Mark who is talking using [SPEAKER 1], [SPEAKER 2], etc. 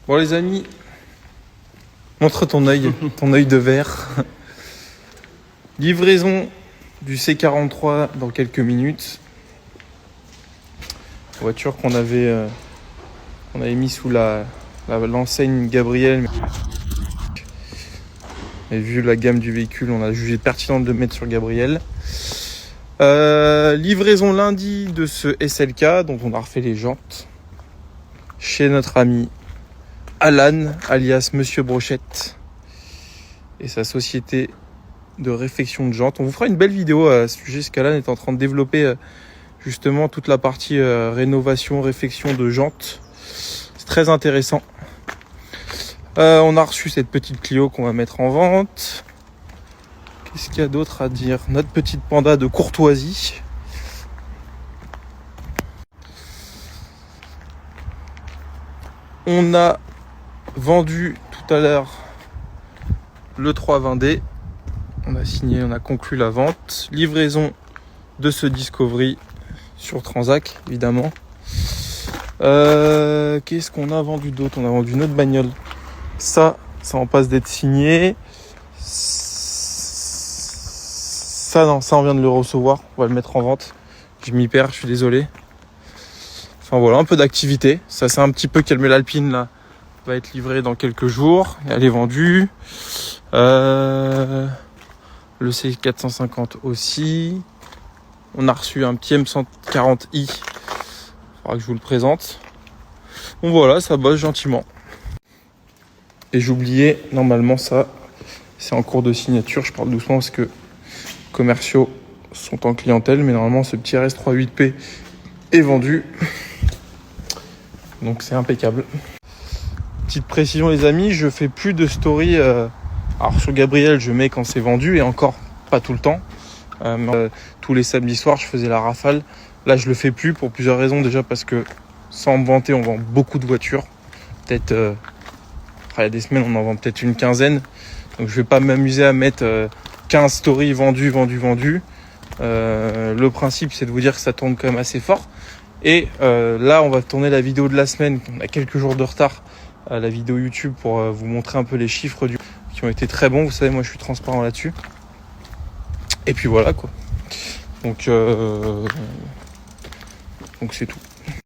[SPEAKER 1] Bon les amis, montre ton œil de verre. Livraison du C43 dans quelques minutes. Voiture qu'on avait mis sous l'enseigne Gabriel. Et vu la gamme du véhicule, on a jugé pertinent de le mettre sur Gabriel. Livraison lundi de ce SLK dont on a refait les jantes chez notre ami Alan, alias Monsieur Brochette, et sa société de réfection de jantes. On vous fera une belle vidéo à ce sujet, parce qu'Alan est en train de développer justement toute la partie rénovation, réfection de jantes. C'est très intéressant. On a reçu cette petite Clio qu'on va mettre en vente. Qu'est-ce qu'il y a d'autre à dire? Notre petite Panda de courtoisie. On a vendu tout à l'heure le 320D. On a signé, on a conclu la vente. Livraison de ce Discovery sur Transac, évidemment. Qu'est-ce qu'on a vendu d'autre? On a vendu notre bagnole. Ça en passe d'être signé. Ça, non, ça on vient de le recevoir. On va le mettre en vente. Je m'y perds, je suis désolé. Enfin voilà, un peu d'activité. Ça s'est un petit peu calmé. L'Alpine là va être livrée dans quelques jours. Elle est vendue. Le C450 aussi. On a reçu un petit M140i. Il faudra que je vous le présente. Bon voilà, ça bosse gentiment. Et j'oubliais, normalement ça, c'est en cours de signature. Je parle doucement parce que les commerciaux sont en clientèle. Mais normalement ce petit RS38P est vendu. Donc c'est impeccable. Petite précision les amis, je fais plus de story. Alors sur Gabriel je mets quand c'est vendu et encore pas tout le temps. Tous les samedis soirs je faisais la rafale. Là je le fais plus pour plusieurs raisons. Déjà parce que sans me vanter on vend beaucoup de voitures. Peut-être il y a des semaines on en vend peut-être une quinzaine. Donc je vais pas m'amuser à mettre 15 stories vendues. Le principe c'est de vous dire que ça tourne quand même assez fort. Et là on va tourner la vidéo de la semaine. On a quelques jours de retard à la vidéo YouTube pour vous montrer un peu les chiffres qui ont été très bons. Vous savez moi je suis transparent là-dessus. Et puis voilà quoi. Donc c'est tout.